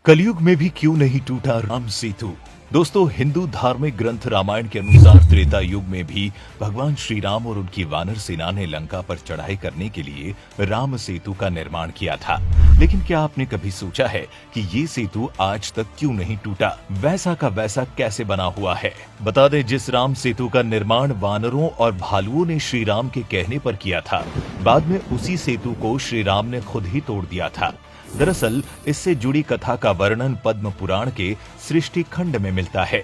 कलयुग में भी क्यों नहीं टूटा राम सेतु। दोस्तों, हिंदू धार्मिक ग्रंथ रामायण के अनुसार त्रेता युग में भी भगवान श्री राम और उनकी वानर सेना ने लंका पर चढ़ाई करने के लिए राम सेतु का निर्माण किया था। लेकिन क्या आपने कभी सोचा है कि ये सेतु आज तक क्यों नहीं टूटा? वैसा का वैसा कैसे बना हुआ है? बता दें, जिस राम सेतु का निर्माण वानरों और भालुओं ने श्री राम के कहने पर किया था, बाद में उसी सेतु को श्री राम ने खुद ही तोड़ दिया था। दरअसल इससे जुड़ी कथा का वर्णन पद्म पुराण के सृष्टि खंड में मिलता है।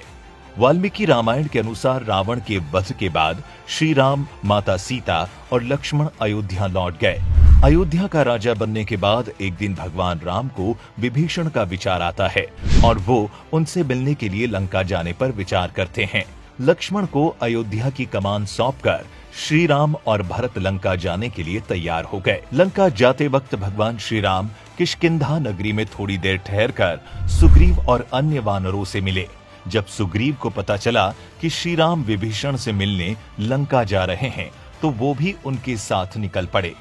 वाल्मीकि रामायण के अनुसार रावण के वध के बाद श्री राम, माता सीता और लक्ष्मण अयोध्या लौट गए। अयोध्या का राजा बनने के बाद एक दिन भगवान राम को विभीषण का विचार आता है और वो उनसे मिलने के लिए लंका जाने पर विचार करते हैं। लक्ष्मण को अयोध्या की कमान सौंपकर श्री राम और भरत लंका जाने के लिए तैयार हो गए। लंका जाते वक्त भगवान श्री राम किष्किंधा नगरी में थोड़ी देर ठहरकर सुग्रीव और अन्य वानरों से मिले। जब सुग्रीव को पता चला कि श्री राम विभीषण से मिलने लंका जा रहे हैं, तो वो भी उनके साथ निकल पड़े।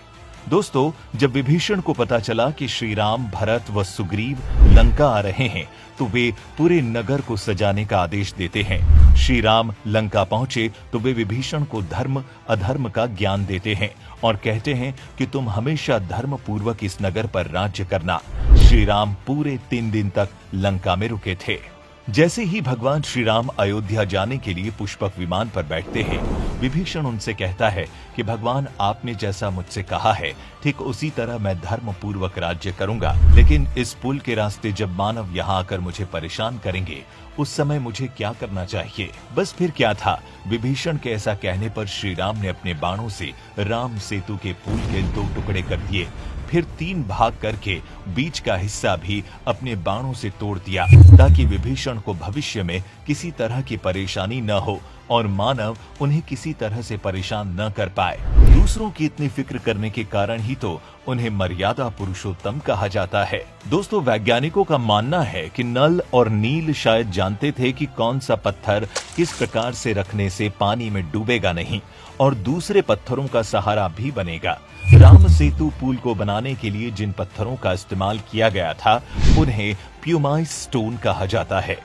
दोस्तों, जब विभीषण को पता चला कि श्री राम, भरत व सुग्रीव लंका आ रहे हैं, तो वे पूरे नगर को सजाने का आदेश देते हैं। श्री राम लंका पहुंचे तो वे विभीषण को धर्म अधर्म का ज्ञान देते हैं और कहते हैं कि तुम हमेशा धर्म पूर्वक इस नगर पर राज्य करना। श्री राम पूरे 3 दिन तक लंका में रुके थे। जैसे ही भगवान श्री राम अयोध्या जाने के लिए पुष्पक विमान पर बैठते हैं, विभीषण उनसे कहता है कि भगवान, आपने जैसा मुझसे कहा है, ठीक उसी तरह मैं धर्म पूर्वक राज्य करूंगा। लेकिन इस पुल के रास्ते जब मानव यहाँ आकर मुझे परेशान करेंगे, उस समय मुझे क्या करना चाहिए? बस फिर क्या था, विभीषण के ऐसा कहने पर श्री राम ने अपने बाणों से राम सेतु के पुल के 2 टुकड़े कर दिए। फिर 3 भाग करके बीच का हिस्सा भी अपने बाणों से तोड़ दिया, ताकि विभीषण को भविष्य में किसी तरह की परेशानी न हो और मानव उन्हें किसी तरह से परेशान न कर पाए। दूसरों की इतनी फिक्र करने के कारण ही तो उन्हें मर्यादा पुरुषोत्तम कहा जाता है। दोस्तों, वैज्ञानिकों का मानना है कि नल और नील शायद जानते थे कि कौन सा पत्थर किस प्रकार से रखने से पानी में डूबेगा नहीं और दूसरे पत्थरों का सहारा भी बनेगा। राम सेतु पुल को बनाने के लिए जिन पत्थरों का इस्तेमाल किया गया था, उन्हें प्यूमाइस स्टोन कहा जाता है।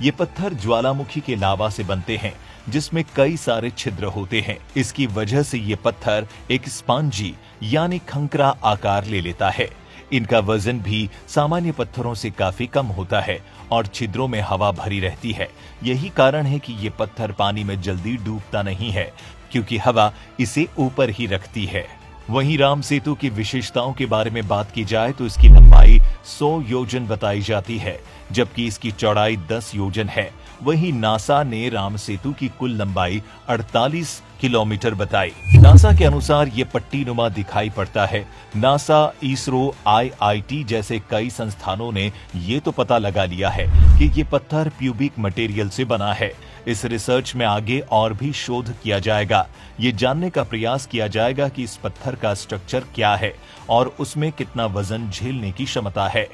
ये पत्थर ज्वालामुखी के लावा से बनते हैं, जिसमें कई सारे छिद्र होते हैं। इसकी वजह से ये पत्थर एक स्पंजी यानी खंकरा आकार ले लेता है। इनका वजन भी सामान्य पत्थरों से काफी कम होता है और छिद्रों में हवा भरी रहती है। यही कारण है कि ये पत्थर पानी में जल्दी डूबता नहीं है, क्योंकि हवा इसे ऊपर ही रखती है। वहीं राम सेतु की विशेषताओं के बारे में बात की जाए तो इसकी लंबाई 100 योजन बताई जाती है, जबकि इसकी चौड़ाई 10 योजन है। वहीं नासा ने राम सेतु की कुल लंबाई 48 किलोमीटर बताई। नासा के अनुसार ये पट्टी नुमा दिखाई पड़ता है। नासा, इसरो, IIT जैसे कई संस्थानों ने ये तो पता लगा लिया है कि ये पत्थर प्यूबिक मटेरियल से बना है। इस रिसर्च में आगे और भी शोध किया जाएगा। ये जानने का प्रयास किया जाएगा कि इस पत्थर का स्ट्रक्चर क्या है और उसमें कितना वजन झेलने की क्षमता है।